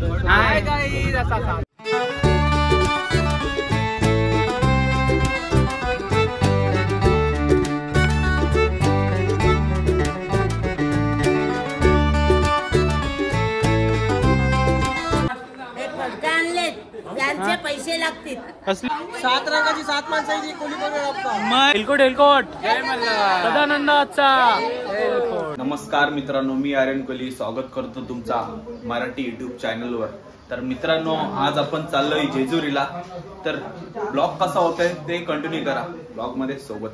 Hi guys असा त्यांचे पैसे लागतील. 7 रंगाची 7 माणसाची कोणी कोणी एलकोट एलकोट जय मल्हार सदानंदाचा एलकोट. नमस्कार मित्रांनो, मी आर्यन कोहली स्वागत करतो तुमचा मराठी युट्यूब चॅनलवर. तर मित्रांनो, आज आपण चाललोय जेजुरीला. तर ब्लॉग कसा होतोय ते कंटिन्यू करा, ब्लॉग मध्ये सोबत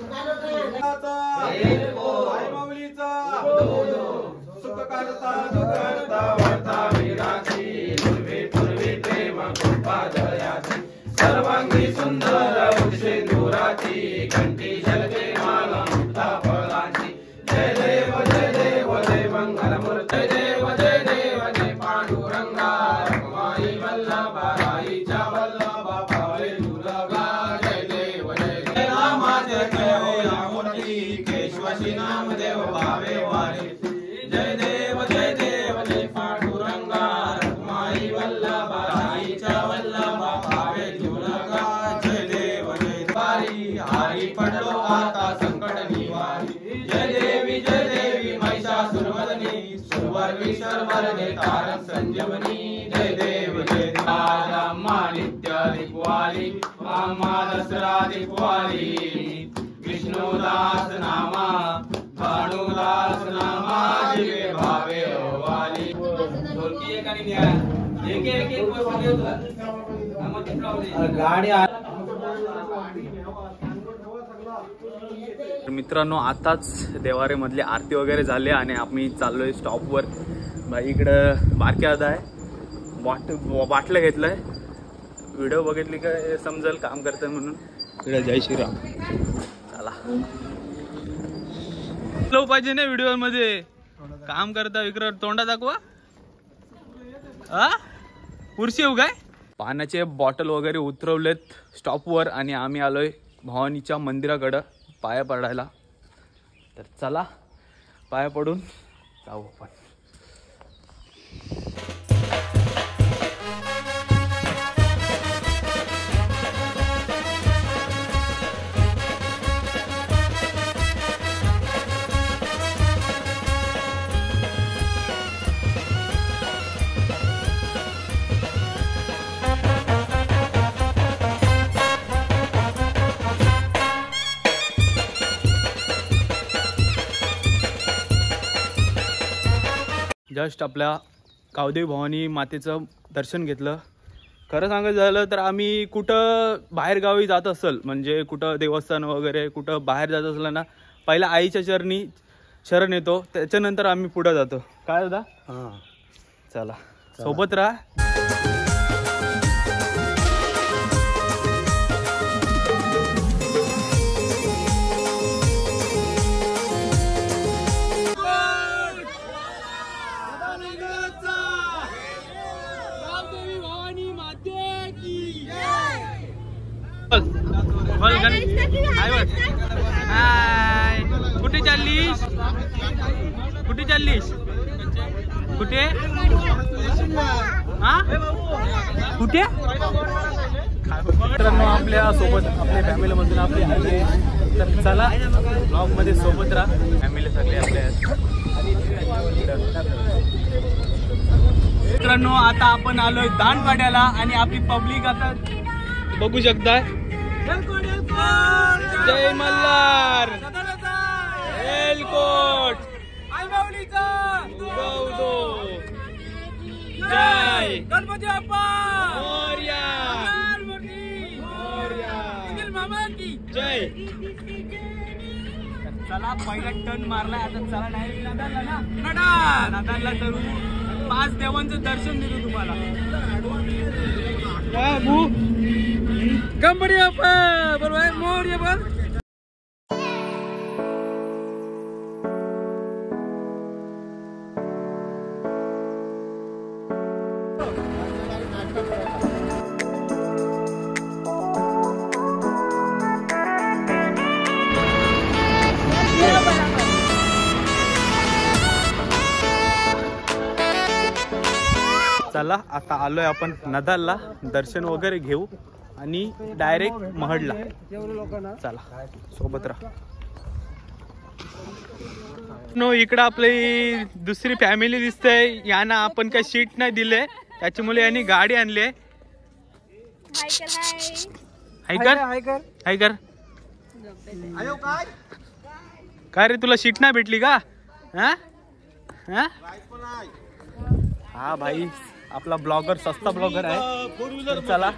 सर्वांगी सुंदर सिंदुराची कंठी झलके माला फळांची. जय देव जय देव जय मंगल मूर्ती देव जय देव जय पांडुरंगा रखमाई वल्लभा राईच्या वल्लभा पावे दुर्गा. जय देव जय जय रामाचे जय मूर्ती केशवशी नामदेव भावे वारे. जय देव जय देव जय पांडुरंगा रखमाई वल्लभा राईच्या वल्लभा पावे दुर्गा. जय देव जय वारी हारी पडलो आता संकट निवारी. जय देवी महिषासुरमर्दिनी सुरवर विश्वरमर्दिनी तारक संजीवनी. जय देव जय अम्मा नित्य दीपवाली अम्मा दसरा दीपवाली. विष्णुदास नामा भानुदास नामा जिवे भावे वाली. ढोलकी एक आणि न्या एक एक एक वस्तू घेतला गाडी. मित्रांनो, आताच देवारे मधली आरती वगैरे झाली आणि आम्ही चाललोय स्टॉपवर. इकडं बारक्यादा आहे, बाटलं घेतलंय. व्हिडिओ बघितली का समजेल काम करतंय म्हणून. इकडे जय श्रीराम. चला लो पाहिजे ना व्हिडिओ मध्ये काम करता. इकडं तोंडा दाखवा. कुर्सी येऊ काय. पाण्याचे बॉटल वगैरे उतरवलेत स्टॉपवर आणि आम्ही आलोय भवानीच्या मंदिराकडं पाया पडायला. तर चला पाया पडून जाऊ आपण. जस्ट आपल्या कावदेवी भवानी मातेचं दर्शन घेतलं. खरं सांगायचं झालं तर आम्ही कुठं बाहेर गावी जात असेल, म्हणजे कुठं देवस्थान वगैरे कुठं बाहेर जात असलं ना, पहिला आईच्या चरणी शरण येतो, त्याच्यानंतर आम्ही पुढं जातो. काय दादा? हां चला सोबत राहा. हाय, कुठे चाललीस? कुठे चाललीस? कुठे? हा कुठे? मित्रांनो, आपल्या सोबत आपल्या फॅमिली मधून आपली आली. तर चला ब्लॉग मध्ये सोबत राहा. फॅमिली सगळे आपल्या. मित्रांनो, आता आपण आलोय दांडपाड्याला आणि आपली पब्लिक आता बघू शकता. जय मल्हार एलकोट जय गणपती बाप्पा मोरया जय. चला पहिला टर्न मारलाय आता. चला नाही नादानला करू. 5 देवांचं दर्शन देतो तुम्हाला. गणपती बाप्पा बरोबर मोरया बघ. चला आता आलोय आपण नदालला, दर्शन वगैरे घेऊ आणि डायरेक्ट महडला. चला सोबत राहा. नो इकडं आपली दुसरी फॅमिली दिसते. यांना आपण काही सीट नाही दिले, त्याच्यामुळे यांनी गाडी आणली. हाय कर काय रे, तुला सीट नाही भेटली का? हा भाई आपला ब्लॉगर सस्ता ब्लॉगर आहे. चला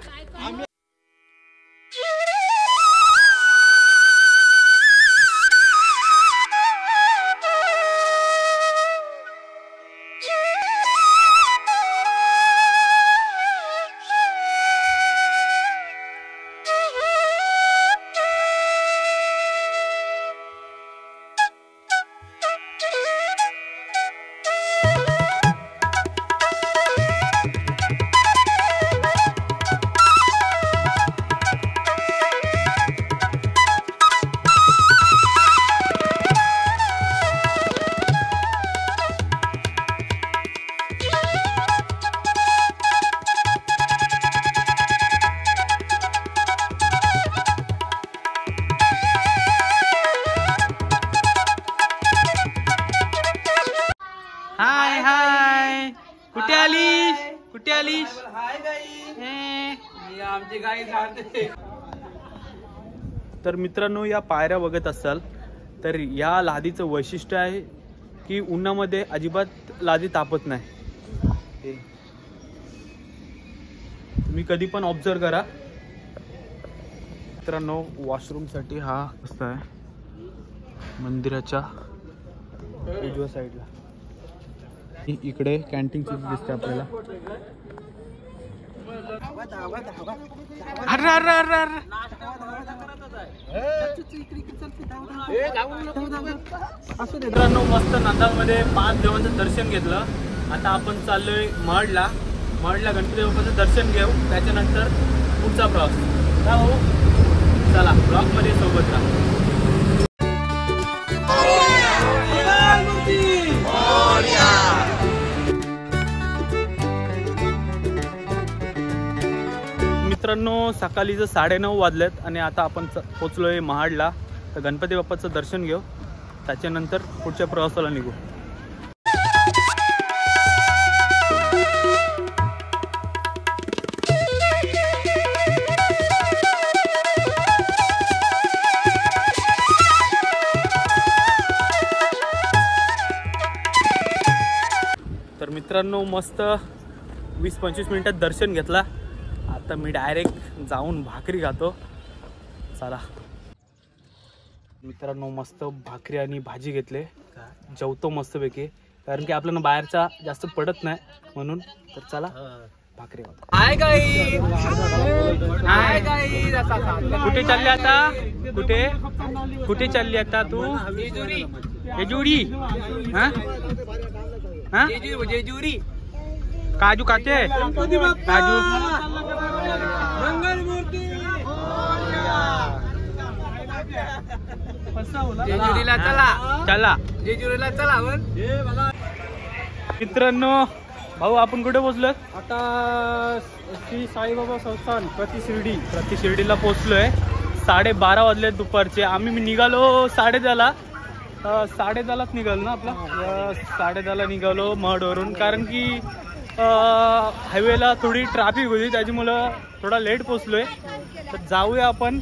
कुठे आलीस? आमची गाई झाडते. तर मित्रांनो, या पायऱ्या बघत असाल तर या लादीचं वैशिष्ट्य आहे की उन्हामध्ये अजिबात लादी तापत नाही. तुम्ही कधी पण ऑब्झर्व करा. मित्रांनो, वॉशरूम साठी हा रस्ता आहे मंदिराच्या उजव्या साईडला. इकडे कॅन्टीन दिसते आपल्याला. मित्रांनो, मस्त नंदामध्ये 5 देवांचं दर्शन घेतलं. आता आपण चाललोय महडला. गणपती बाप्पाचं दर्शन घेऊ, त्याच्यानंतर पुढचा प्रवास. चला ब्लॉग मध्ये सोबत राहा. मित्रांनो, सकाळीचं 9:30 वाजलेत आणि आता आपण पोचलोय महाडला. तर गणपती बाप्पाचं दर्शन घेऊ, त्याच्यानंतर पुढच्या प्रवासाला निघू. तर मित्रांनो, मस्त 20-25 मिनिटात दर्शन घेतला. आता मी डायरेक्ट जाऊन भाकरी खातो. चला मित्रांनो, मस्त भाकरी आणि भाजी घेतले. जेवतो मस्तपैकी, कारण की आपल्याला बाहेरचा जास्त पडत नाही म्हणून. तर चला भाकरी खातो. कुठे चालली आता? कुठे चालली आता तू? जेजुरी. जेजुरी काजू खाते? काजू जेजुरीला चला. जेजुरीला चला. मित्रांनो, भाऊ आपण कुठे पोहोचलोय? आता श्री साईबाबा संस्थान प्रति शिर्डीला पोहोचलोय. 12:30 वाजले दुपारचे. आम्ही निघालो 10:30ला. 10:30लाच निघालो ना आपला. 10:30ला निघालो महडवरून, कारण की हायवेला थोडी ट्रॅफिक होती, त्याच्यामुळं थोडा लेट पोचलोय. तर जाऊया आपण,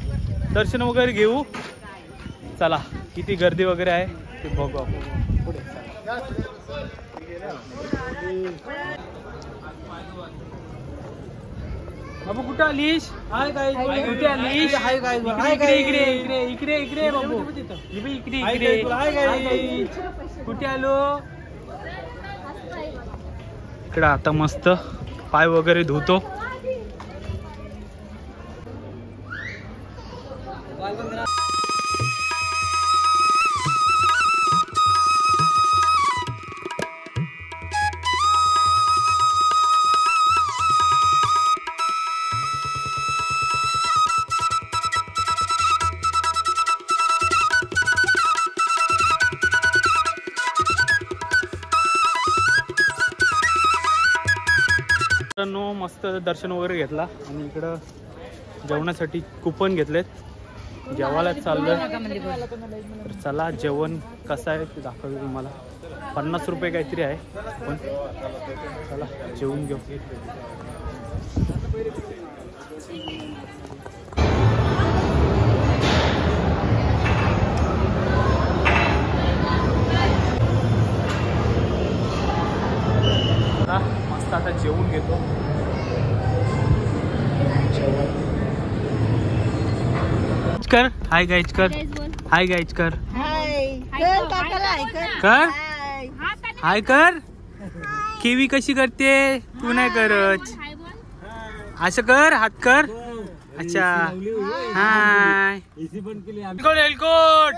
दर्शन वगैरे घेऊ. चला, किती गर्दी वगैरे आहे ते बघू आपण पुढे. बाबू कुठे आलीस? कुठे आलीस? इकडे बाबू, इकडे कुठे आलो? इकडे आता मस्त पाय वगैरे धुतो. मित्रांनो मस्त दर्शन वगैरे घेतला आणि इकडं जेवणासाठी कुपन घेतलेत, जेवायला चाललोय. तर चला जेवण कसं आहे ते दाखवतो तुम्हाला. 50 रुपये काहीतरी आहे, पण चला जेवून घेऊ. मस्त आता जेवून घेतो. कर हाय गाईज कर, हाय गाईज कर, कर हाय कर. केवी कशी करते तू नाही करत, असं कर हात कर. अच्छा हाय एलकोट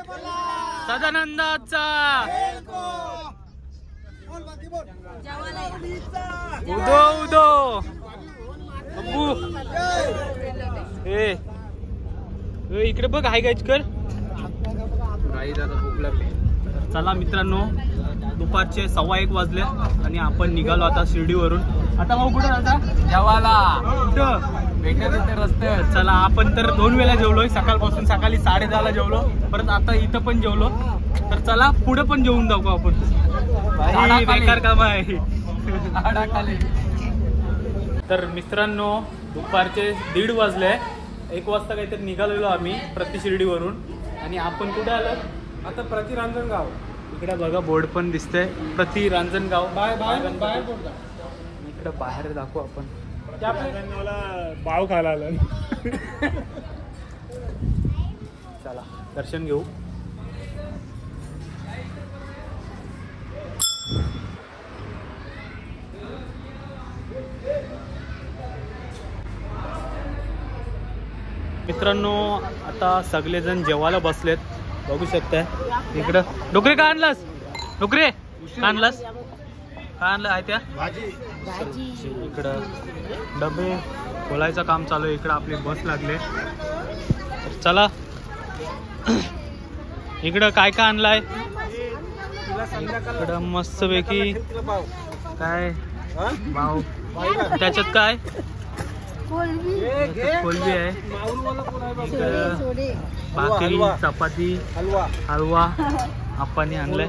सदानंदाचा उदो उदो अब्बू ए इकडे बघ हाय गाईज कर. चला मित्रांनो दुपारचे 1:15 वाजले आणि आपण निघालो आता शिर्डीवरून. आता भाऊ कुठं आता जेवायला कुठं भेटत होते रस्त्यावर. चला आपण तर 2 वेळा जेवलोय सकाळपासून. सकाळी 10:30ला जेवलो, परत आता इथं पण जेवलो. तर चला पुढे पण जेवून जाऊ आपण. बेकार काम आहे. तर मित्रांनो दुपारचे 1:30 वाजले. 1 वाजता काहीतरी निघालेलो आम्ही प्रति शिर्डीवरून. आणि आपण कुठे आलो आता, प्रति रांजणगाव. इकडे बघा बोर्ड पण दिसतंय प्रति रांजणगाव. बाहेर इकडे बाहेर दाखवू आपण. बाव खायला आलं. चला दर्शन घेऊ. मित्रांनो आता सगळेजण जेवायला बसलेत, बघू शकताय. इकडं डोकरे का आणलास, डोकरे का आणलास, का आणलं आहे त्या इकडं डबे खोलायचं काम चालू आहे. इकडं आपली बस लागले. चला इकडं काय काय आणलाय, इकडं मस्तपैकी काय भाव, त्याच्यात काय कोलबी आहे, भाकरी चपाती हलवा आपण आणलाय.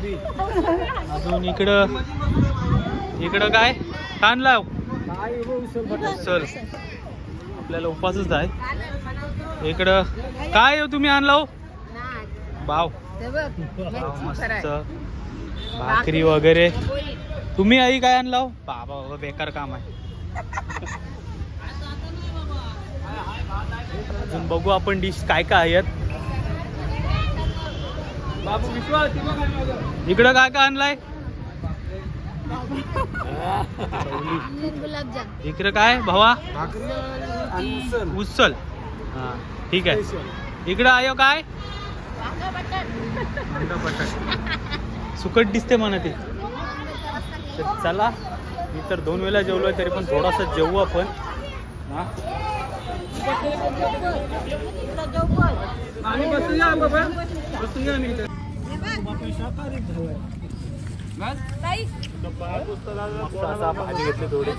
अजून इकडं काय आणला, चल आपल्याला उपासच आहे. इकडं काय तुम्ही आणला हो भाव, मस्त भाकरी वगैरे. तुम्ही आई काय आणला हो, बाबा बेकार काम आहे. अजून बघू आपण डिश काय काय आहेत. इकडं काय काय आणलाय, इकडं काय भावा उसल. हा ठीक आहे. इकडं आयो काय सुकट दिसते म्हणा ते. चला मी तर 2 वेळा जेवलोय, तरी पण थोडासा जेवू आपण. हा भाजी घेतली थोडी.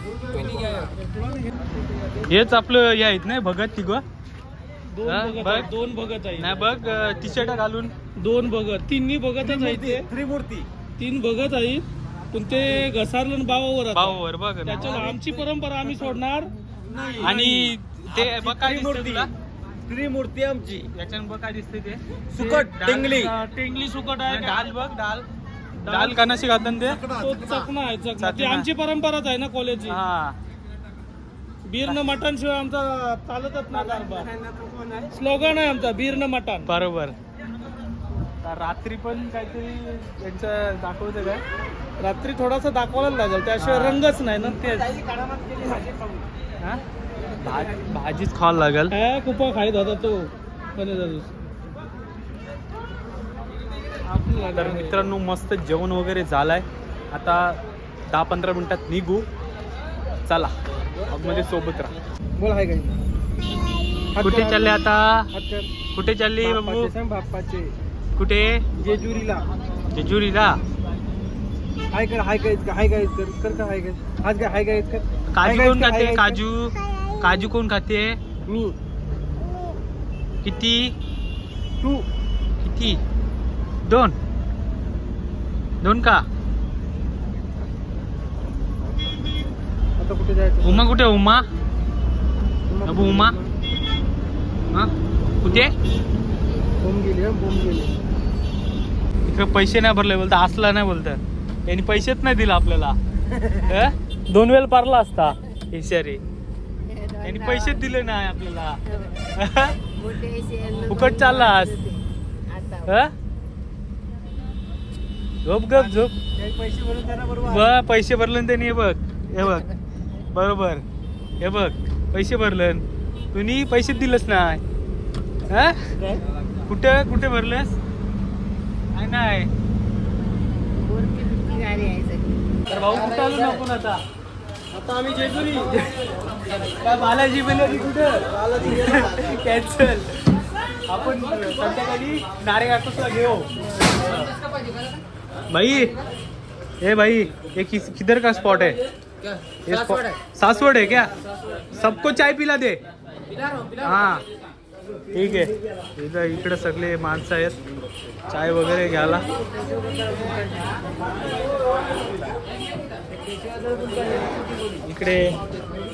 हेच आपलं हे आहेत नाही भगत तिघ, 2 भगत आहे नाही बघ टी शर्ट घालून 2 भगत, 3 भगतच आहे. त्रिमूर्ती 3 भगत आहेत, पण ते घसारलं भावावर बघ. त्याच्यावर आमची परंपरा आम्ही सोडणार. आणि ते बघ काय दिसते तुला, त्रिमूर्ती आमची. याच्यानं बघ काय दिसते ते सुकट, टेंगली सुकट आहे. डाल बघ, डाल कानाशी घालतात ते, तो चकना आहे. चकना ती आमची परंपराच आहे ना कॉलेजची. हा बीरनं मटण शिवाय आमचा चालतच नाही. स्लोगन आहे आमचा बीरनं मटण. बरोबर. रात्री पण काहीतरी त्यांचं दाखवतं काय, रात्री थोडासा दाखवायला लागेल, त्याशिवाय रंगच नाही ना. भाजीच खावं लागेल. खूप खाईत होता तो. तर मित्रांनो मस्त जेवण वगैरे झालंय. आता 10-15 मिनिटात निघू. चला मध्ये सोबत राहा. बोल हाय काय, कुठे चालले आता, कुठे चालली बाबू, कुठे जेजुरीला. जेजुरीला हाय कर, हाय काय, हाय काय कर, कर हाय काय, आज काय हाय काय कर. काजू कोण खाते? काजू काजू कोण खाते? मी. किती? तू. किती? 2 का? आता कुठे जायचं? उमा कुठे? उमा अबू उमा हा कुठे? बोंब गेली. इकडे पैसे नाही भरले बोलता, असला नाही बोलत. यांनी पैसेच नाही दिला आपल्याला. 2 वेळ पारला असता इशारी. यांनी पैसेच दिले नाही आपल्याला. फुकट चाललास. झोप गप झोप. पैसे भरून त्यांना बरोबर. पैसे भरले त्यांनी. हे बघ बरोबर. हे बघ पैसे भरले. तुम्ही पैसेच दिलंच नाही. कुठे भरलेस? नाही. तर भाऊ कुठं आलो ना आपण आता? आता आम्ही जेजुरी. काय बालाजी बिलाजी कुठं? कॅन्सल. आपण संध्याकाळी नारेगाटला घेऊ. भाई ए भाई ये किधर का स्पॉट है? ये सासवड है क्या? सबको चाय पिला दे. हाँ ठीक आहे. इकडे सगळे माणसं आहेत चाय वगैरे घ्यायला. इकडे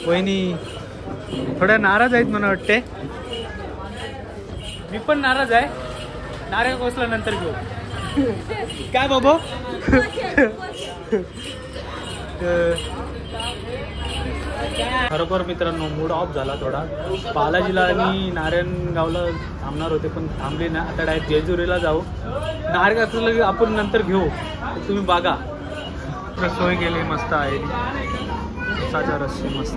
वहिनी थोड्या नाराज आहेत मला वाटते. मी पण नाराज आहे. नारळ कोसला नंतर घेऊ. काय बाबू? खरोखर मित्रांनो मूड ऑफ झाला थोडा. बालाजीला आणि नारायणगावला थांबणार होते पण थांबले ना. आता डायरेक्ट जेजुरीला जाऊ. नारायणगावला आपण नंतर घेऊ. तुम्ही बघा सोय केली मस्त आहे. साजा रस्ते मस्त.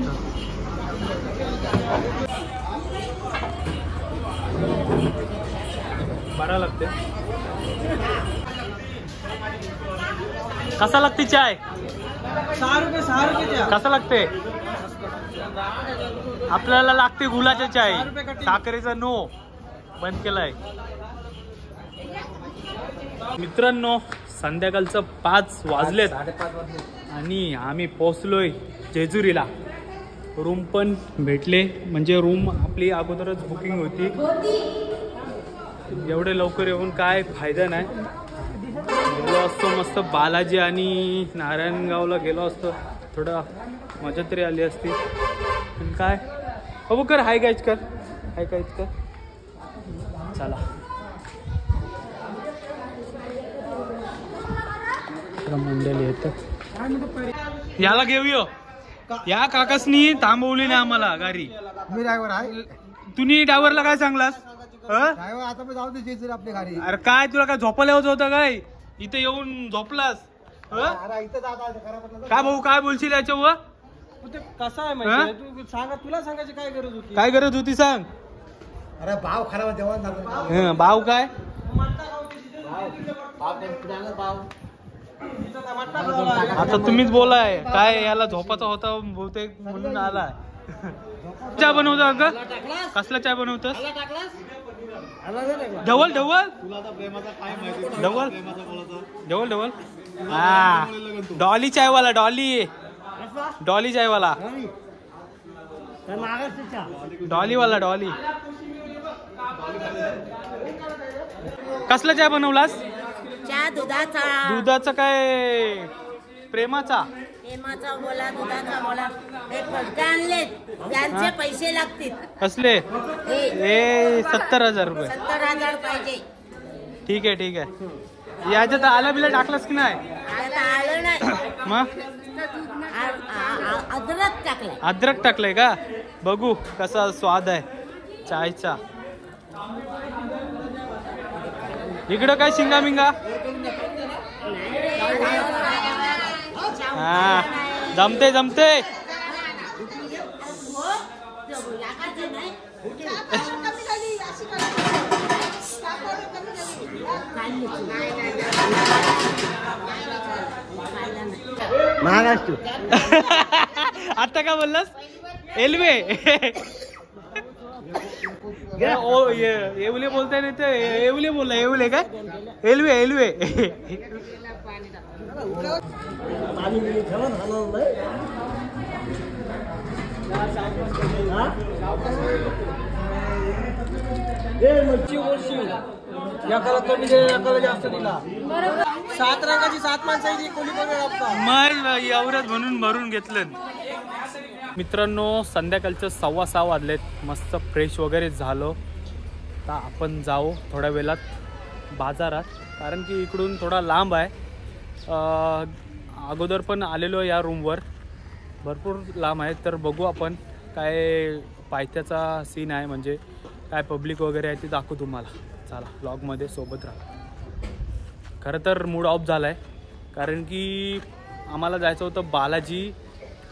बरा लागते. कसा लागते चाय? 6 रुपये. कसा लागते? आपल्याला लागते गुलाच्या चाय. साखरेचा नो बंद केलाय. मित्रांनो संध्याकाळचं 5 वाजलेत आणि आम्ही पोहोचलोय जेजुरीला. रूम पण भेटले. म्हणजे रूम आपली अगोदरच बुकिंग होती. एवढे लवकर येऊन काय फायदा नाही. गेलो असतो मस्त बालाजी आणि नारायणगावला गेलो असतो. थोडं मजा तरी आली असती. पण काय बघू कर. हाय गाईच कर. चला मंडळी येत. याला घेऊया. या काकासनी थांबवली नाही आम्हाला गाडी. मी ड्रायव्हर आहे. तुम्ही ड्रायव्हरला काय सांगलास? ड्रायव्हर आता पण जाऊ दे जेजुरी आपली गाडी. अरे काय तुला काय झोपायला होत होतं काय? इथे येऊन झोपलास? अरे इथं जात काय भाऊ काय बोलशील याच्यावर? कसं आहे माहिती? तू सांगा. तुला सांगायची काय गरज होती? काय गरज होती सांग. अरे भाव खराब जेवण. भाव काय? आता तुम्हीच बोलाय. काय याला झोपाचा होता बहुतेक म्हणून आलाय. चहा बनवतो अगं? कसला चहा बनवतोस? ढवल ढवल ढवल ढवल ढवल. हा डॉली चायवाला. डॉली चायवाला. डॉलीवाला डॉली. कसला चहा बनवलास? चहा दुधाचा. दुधाचा काय प्रेमाचा? प्रेमाचा बोला, दुधाचा बोला. हे पटके आणले त्यांचे पैसे लागतील. कसले? हे 70,000 रुपये. 70,000 पाहिजे. ठीक आहे. याच्यात आला बिला टाकलास की नाही? आता आलं नाही. मग अद्रक टाकलाय. अद्रक टाकलंय का? बघू कसा स्वाद आहे चायचा. इकडं काय शिंगा मिंगा? हा जमते. महाराष्ट्र. आता काय बोललास? एल्वे. येवले बोलताय नाही तर येवले बोलला. येवले काय? एल्वे. एकाला कमी दे, एकाला जास्त दिला. 7 रंगाची 7 माणसं आहे कोणी पण एवढ्यात म्हणून भरून घेतलं. मित्रांनो, संध्याकाळचं 6:15 वाजलेत. मस्त फ्रेश वगैरे झालो. आता आपण जाऊ थोड्या वेळात बाजारात, कारण की इकडून थोडा लांब आहे. अगोदर पण आलेलो या रूमवर, भरपूर लांब आहे. तर बघू आपण काय पायथ्याचा सीन आहे, म्हणजे काय पब्लिक वगैरे आहे ते दाखवू तुम्हाला. चला व्लॉगमध्ये सोबत राहा. खरं तर मूड ऑफ झाला आहे, कारण की आम्हाला जायचं होतं बालाजी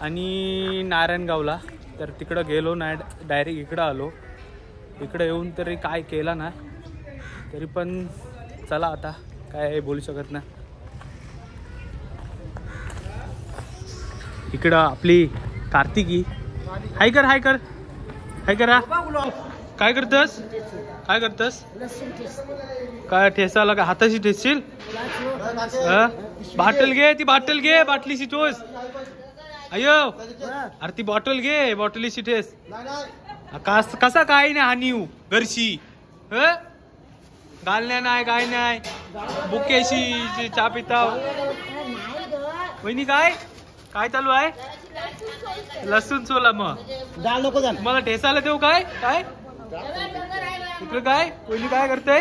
आणि नारायणगावला. तर तिकडं गेलो नाही, डायरेक्ट इकडं आलो. इकडं येऊन तरी काय केलं ना, तरी पण चला आता काय बोलू शकत नाही. इकडं आपली कार्तिकी हाय कर हाय कर हाय करा. काय करतस काय करतस? काय ठेसाला का हाताशी ठेसशील? बाटल घे, ती बाटल घे, बाटलीशी ठोस. अयो अरे ती बॉटल घे, बॉटलीशी ठेस. कसा काय नाही हानीव घरशी घालण्या नाही काय नाही. बुकेशी चहा पिता. वहिनी काय काय चालू आहे? लसूण सोला. मग डाळ नको जा, मला ठेसायला देऊ काय काय इकडे काय? वहिनी काय करते?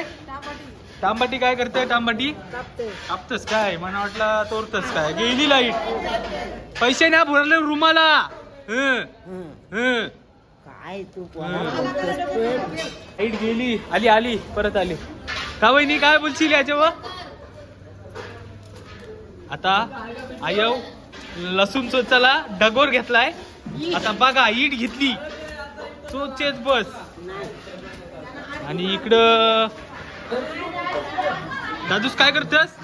तांबाटी काय करते? तांबाटी कापतस काय? मला वाटलं तोरतस काय. गेली लाईट, पैसे नाही भरले रुमाला. काय तू लाईट गेली, आली आली परत आली. का वहिनी काय बोलशील याच्यावर? आता आयव लसूण चोचाला डगोर घेतलाय. आता बघा ईट घेतली, चोचेच बस. आणि इकडं दादूस काय करतस?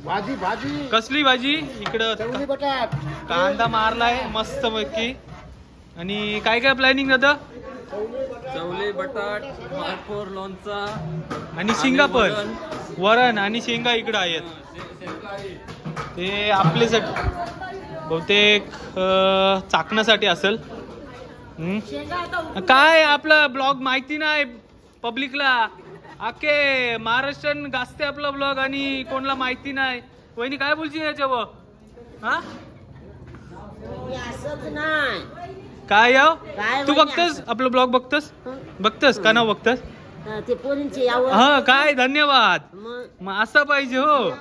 भाजी भाजी कसली भाजी? इकडं बटाट कांदा मारलाय मस्त पैकी. आणि काय काय प्लॅनिंग दादा? चवले बटाट, मालपोर, लोणचा आणि शेंगा पण. वरण आणि शेंगा इकडं आहेत. ते आपल्यासाठी बहुतेक चाकण्यासाठी असेल. काय आपला ब्लॉग माहिती नाही पब्लिकला. आखे महाराष्ट्रान गाजते आपला ब्लॉग आणि कोणाला माहिती नाही. वहिनी काय बोलची याच्यावर? हा काय याव? तू बघतस आपलं ब्लॉग? बघतस का नाव बघतस? हा काय धन्यवाद. मग असं पाहिजे. हो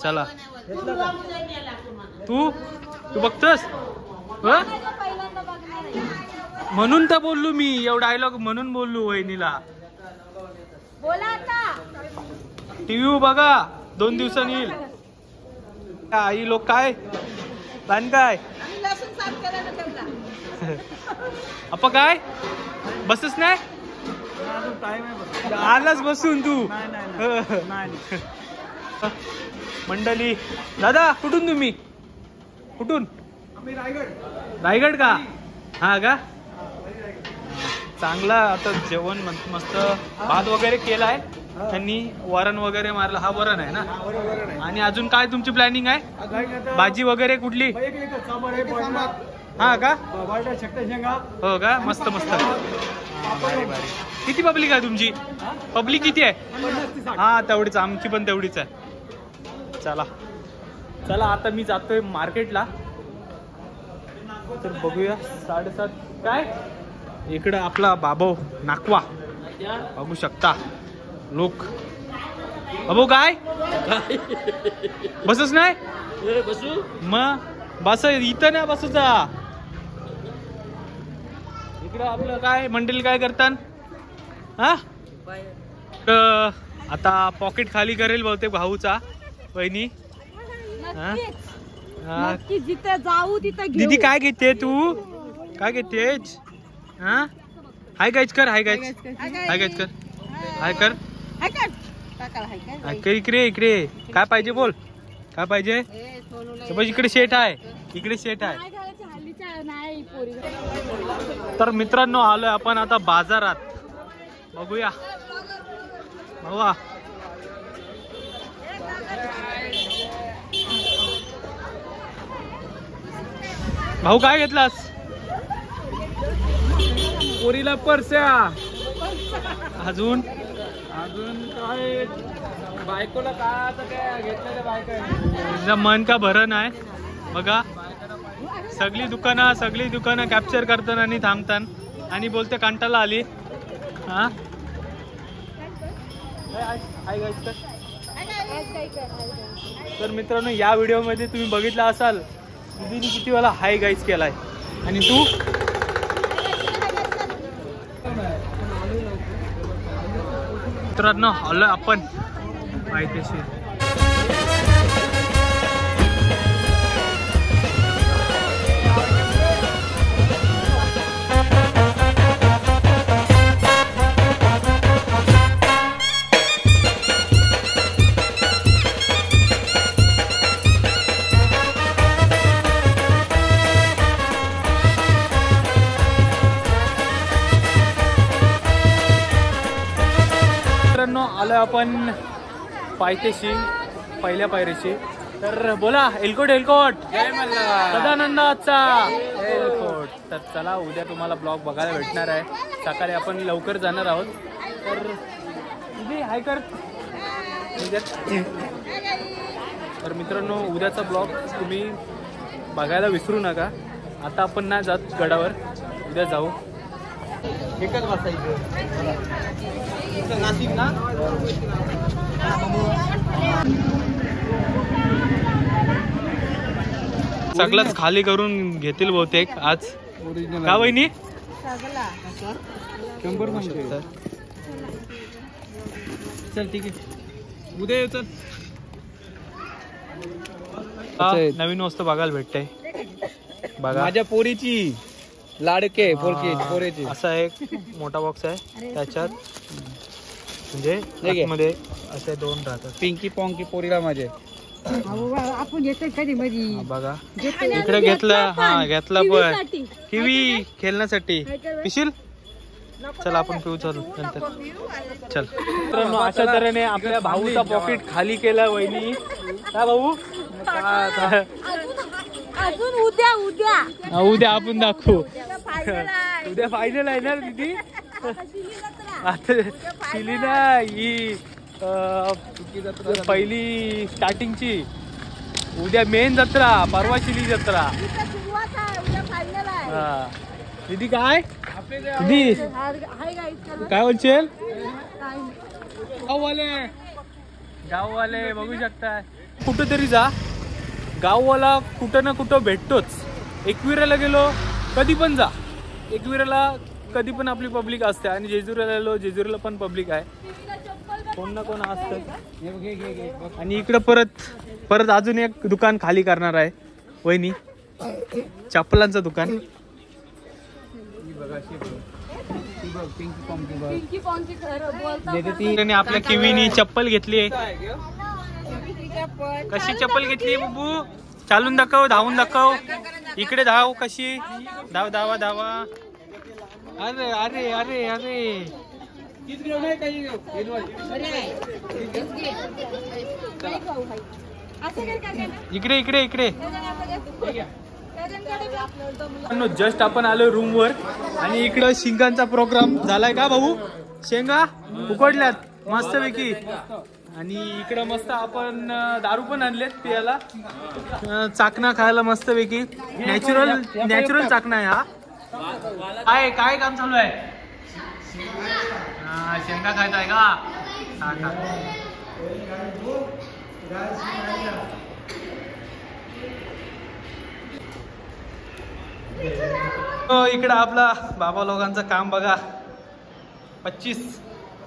चला तू बघतस म्हणून तर बोललो मी. एवढा डायलॉग म्हणून बोललो वहिनीला. टीव्ही बघा 2 दिवसांनी येईल. आई लोक काय प्लॅन काय? आपण काय बसच नाही आलाच बसून तू. मंडळी दादा कुठून तुम्ही? कुठून? रायगड का? हा का? चांगला. आता जेवण मस्त भात वगैरे केलाय त्यांनी, वरण वगैरे मारलं. हा वरण आहे ना? आणि अजून काय तुमची प्लॅनिंग आहे? भाजी वगैरे कुठली? हा का? हो का? मस्त मस्त. किती पब्लिक आहे तुमची? पब्लिक किती आहे? हा तेवढीच, आमची पण तेवढीच आहे. चला चला आता मी जातोय मार्केटला. तर बघूया 7:30 काय. इकडं आपला बाबो नाकवा बघू शकता लोक. बाबू काय बसच नाही? बसू मग बस इथं नाही बसूचा. इकडं आपलं काय मंडळी काय करतात? हा आता पॉकेट खाली करेल बहुतेक भाऊचा. वहिनी जिथे जाऊ तिथे दीदी काय घेते तू? काय घेतेच? हा हाय गाईच कर, हाय गाईच, हाय गाईच कर, हाय कर, हाय कर. इकडे इकडे काय पाहिजे बोल? काय पाहिजे? इकडे शेट आहे, इकडे शेट आहे. तर मित्रांनो आलोय आपण आता बाजारात. बघूया भावा. भाऊ काय घेतलास? पोरीला परस्या. अजून काय बायकोला काय घेतलेलं बायका मन का भरण आहे बघा. सगळी दुकानं कॅप्चर करतात आणि थांबतात आणि बोलते कंटाळा आली. हा तर मित्रांनो या व्हिडिओमध्ये तुम्ही बघितलं असाल दीदीने किती वेळा हाय गाईज केलाय. आणि तू मित्रांनो आलो आपण माहितीशी. आलो आपण पायथ्याशी पहिल्या पायरीशी. तर बोला एलकोट सदानंदाचा एलकोट. तर चला उद्या तुम्हाला ब्लॉग बघायला भेटणार आहे. सकाळी आपण लवकर जाणार आहोत. तर दीदी हाय कर. तर मित्रांनो उद्याचा ब्लॉग तुम्ही बघायला विसरू नका. आता आपण नाही जात गडावर, उद्या जाऊ. एकच बसायचं नाशिक ना. सगळंच खाली करून घेतील बहुतेक आज. का वहिनी? 100 सांगतो. चल ठीक आहे उद्या येऊ. चल नवीन वस्तू बघायला भेटते बघा. माझ्या पोरीची लाडके पोरीची. असा एक मोठा बॉक्स आहे त्याच्यात म्हणजे मध्ये असे 2 राहतात. पिंकी पॉंकी पोरीला माझे आपण येतोय कधी मधी बघा. इकडे घेतलं. हा घेतला पण किवी खेळण्यासाठी पिशील. चल आपण पिऊ चालू नंतर. चल मित्रांनो अशा तऱ्हेने आपल्या भाऊचा पॉकेट खाली केला वहिनी. काय भाऊ? अजून उद्या आपण दाखवू. उद्या फायनल आहे ना दीदी. आता शिली ना ही पहिली स्टार्टिंगची. उद्या मेन जत्रा, परवा शिली जत्रा. हा दीदी काय दीदी काय बोलशील? गाववाले बघू शकता. कुठं तरी जा, गाववाला कुठं ना कुठं भेटतोच. एकविराला गेलो कधी पण जा, एकविराला कधी पण आपली पब्लिक असते. आणि जेजुरीला गेलो, जेजुरीला पण पब्लिक आहे, कोण ना कोण असतं. आणि इकडं परत अजून एक दुकान खाली करणार आहे वहिनी, चप्पलांचं दुकान. आपल्या किवीनी चप्पल घेतली. कशी चप्पल घेतली बाबू? चालून दाखव, धावून दाखव. इकडे धाव. कशी धाव? धावा. अरे अरे अरे अरे इकडे इकडे इकडे. जस्ट आपण आलो रूम वर आणि इकडं शिंगांचा प्रोग्राम झालाय का भाऊ? शेंगा उकडल्यात मस्तपैकी. आणि इकडं मस्त आपण दारू पण आणलेत पियाला. चाकणा खायला मस्तपैकी. नॅचरल चाकणा आहे हा. काय काम चालू आहे? शेंगा खायचा आहे का? इकडं आपला बाबा लोकांचं काम बघा. 25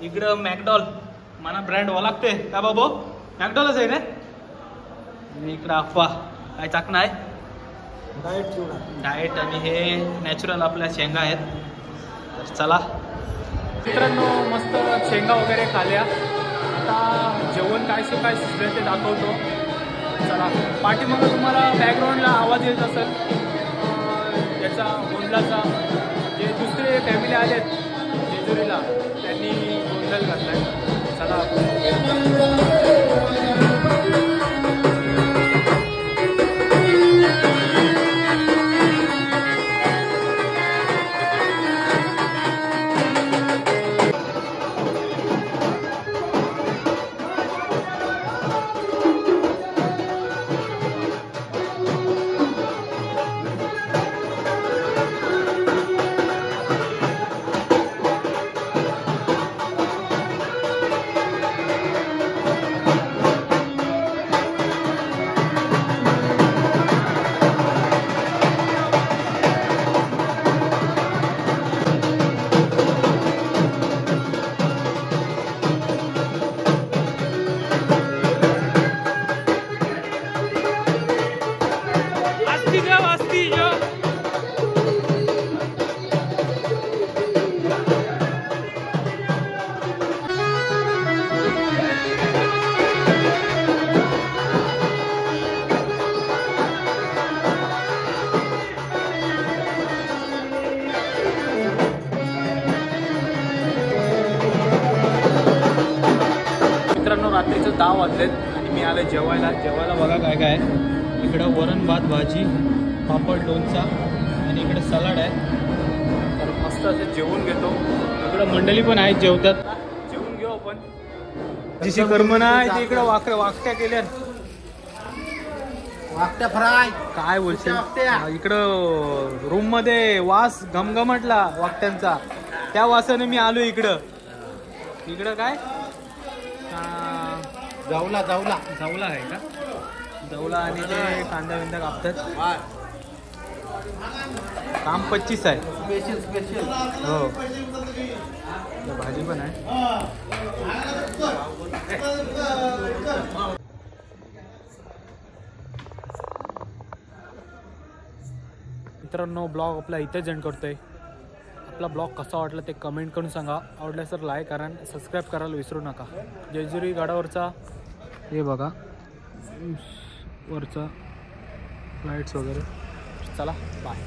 इकडं मॅकडॉल मला ब्रँड ओळखते का बाबू? मॅकडॉलच आहे ना. इकडं अफवा काय चाकणा आहे डाएट. आणि हे नॅचरल आपल्या शेंगा आहेत. तर चला मित्रांनो मस्त शेंगा वगैरे खाल्या. आता जेवण काय शिजलं ते दाखवतो. चला पाठीमागं तुम्हाला बॅकग्राऊंडला आवाज येत असेल याचा गोंधळाचा. जे दुसरे फॅमिली आलेत जेजुरीला त्यांनी गोंधळ घातलाय. चला 10 वाजलेत आणि मी आलो जेवायला बघा काय काय आहे. इकडं वरण भात भाजी पापड लोणचा आणि इकडे सलाड आहे. तर मस्त असं जेवून घेतो. इकडं मंडळी पण आहेत जेवतात. जेवून घेऊ आपण. जिशी कर्मना आहे ती इकडं वाकट्या केल्या वाकट्या फ्राय काय बोलशील. इकडं रूम मध्ये वास घमघमटला वाकट्यांचा. त्या वासाने मी आलो इकडं काय जाऊला आहे का जवला आणि ते कांदा बिंदा कापतात. काम 25 आहे. स्पेशल हो भाजी पण आहे. मित्रांनो ब्लॉग आपला इथेच एंड करतोय. आपला ब्लॉग कसा वाटला ते कमेंट करून सांगा. आवडल्यास तर लाईक करा, सबस्क्राईब करायला विसरू नका. जेजुरी गडावरचा हे बघा वरचा लाईट्स वगैरे. चला बाय.